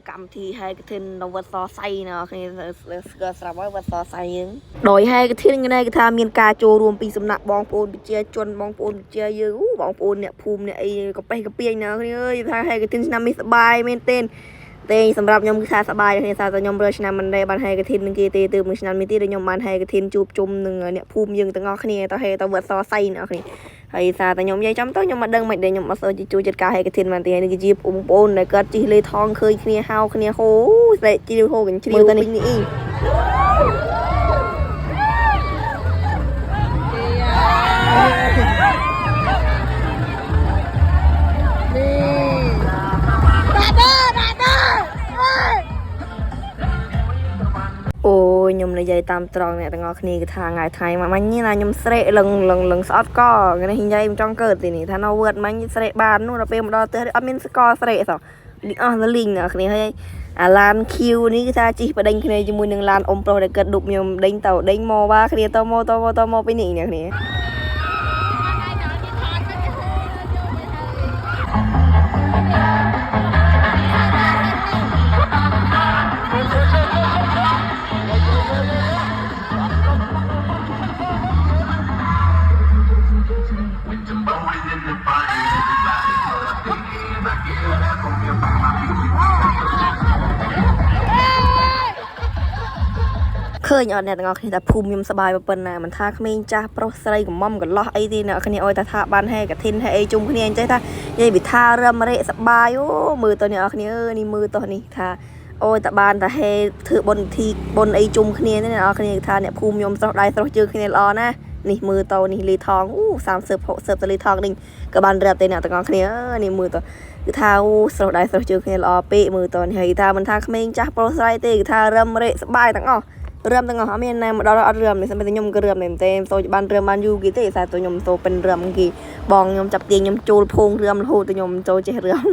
cầm thì hai cái thiên động vật so say nào khi cái sạp vật so say những đổi hai cái thiên cái này cái tham miên ca trô rùm pi sầm nặng bong pôn bị chia chôn bong pôn bị chia dư bong pôn nè phùm nè ai có bay cái piên nào khi ơi hai cái thiên năm mươi bài men tên tênสำหรับยมคือสบายในสายยมเบอร์ชนะมันได้บันให้กระทินนึงกีตีตื่นมือชนะมีตีได้ยมบันให้กระทินจูบจุ่มหนึ่งเนี่ยภูมิยังตั้งงอขณีต่อให้ต่อเบิดซอไซเนาะขณีให้สายยมยัยจำต้องยมมาเดิงไม่ได้ยมมาเสิร์จูจัดการให้กระทินมันตีให้นึกจีบอุ้มปนได้เกิดจีเลยทองเคยขณีเฮาขณีโหใส่จีโหกันชิวตอนนี้โอ้ยยมในใจตามตรองเนี่ยแต่งอคณีกับทางไงไทยมามันนี่นะยมเสะลังซอสก็กันในหินใจมันจ้องเกิดสินี่ถ้าเราเวิร์ดมันเสะบานนู่นเราเป็นมาดอเตอร์อเมนสกอร์เสะสองลิงอ๋อแล้วลิงเนี่ยคณีให้ลานคิวนี่ก็จะจีประเด็นคณีจมูกหนึ่งลานอมโปรเด็กเกิดดุยมเด้งเต่าเด้งโมว่าคณีโตโมไปหนีเนี่ยคณีเคยเอาเนี่ยแต่งอแต่ภูมิยมสบายมาเปิลน่ะมันท่าขมิ้นจ้าโปรสไลกับม่อมกับล้อไอ้ทีเนี่ยขณีอ้อยแต่ท่าบ้านให้กับทินให้ไอ้จุ่มขณีใจท่ายัยบิดท่าเริ่มมาเละสบายโอ้มือตัวเนี่ยขณีนี่มือตัวนี้ท่าโอ้แต่บ้านแต่ให้ถือบนทีบนไอ้จุ่มขณีนี่เนี่ยขณีท่าเนี่ยภูมิยมสได้สดจืดขณีล้อนะนี่มือตัวนี่ลีทอง3 เสิร์ฟตัวลีทองนึงกับบ้านเรือเตเนี่ยแต่งอขณีนี่มือตัวคือท่าสดได้สดจืดขณีล้อเปะมือตัวนี่ให้ท่ามันท่าขมิ้นจ้าโปรสไลเตท่าเริ่มมาเละสบายตั้งอ๋อเริ่มตั้งแต่เมียนในมาเราเริ่มในสมัยยมก็เริ่มเต็มโตบ้านเริ่มบ้านยูกี่เตะสายตัวยมโตเป็นเริ่มกี่บองยมจับเตียงยมจูพงเริ่มโหตัวยมโจเจเริ่ม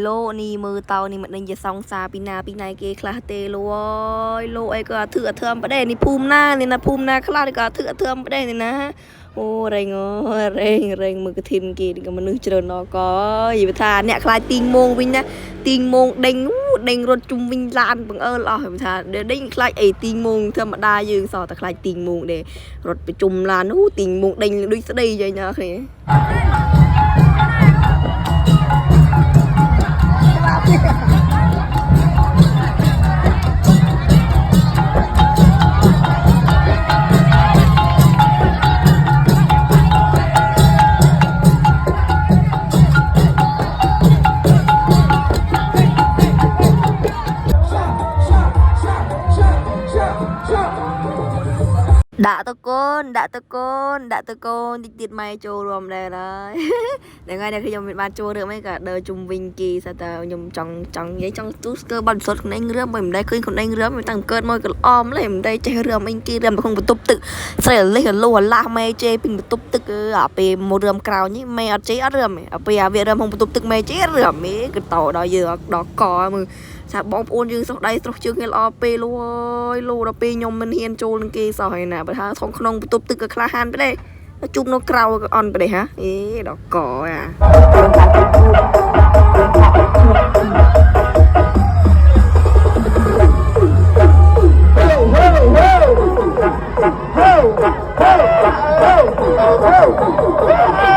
โลนี่มือเตานี่มันยังจะซองซาปีนาเกคลาเตโลไอ้ก็เถื่อเทือมประเด็นนี่ภูมิหน้านี่นะภูมิหน้าคลาดก็เถื่อเทือมประเด็นนี่นะโอ้เร่งมือกระทินกีนี่ก็มันนึกเจริญนอก็อย่าไปทานเนี่ยคลายติงโมงวิ่งนะติงโมงเด้งรถจุ่มวิ่งลานบังหรออย่าไปทานเดี๋ยวเด้งคลายไอ้ติงโมงธรรมดายืนสอแต่คลายติงโมงเดี๋ยวรถไปจุ่มลานติงโมงเด้งด้วยสะดีใจนะคือ đã tao côn tiệt mày trâu rùm đây đấy để ngay đây khi dùng ban trâu được mấy cả đời trung vinh kỳ sao tao dùng trồng giấy trong túi cơ ban sốt con anh rớm mình đây khi con anh rớm mình tăng cơn môi cái om lấy mình đây chơi rớm anh kia rớm không có tụt tự sẽ lấy cái lô la mày chơi bình tụt tự ở bề một rớm cào nhỉ mày ở chế rớm ở bề việc rớm không tụt tự mày chế rớm mấy cái tàu đó giờ đó cò mà sao bóng ôn dương sau đây sau chưa nghe lo pe lu đó pe nhom mình hiền trôi lên kia sau này nè bởi ha không không tụt tự cái kha hanไปđây nó chung nó cào onไปđây hả ý đó cò à Ho!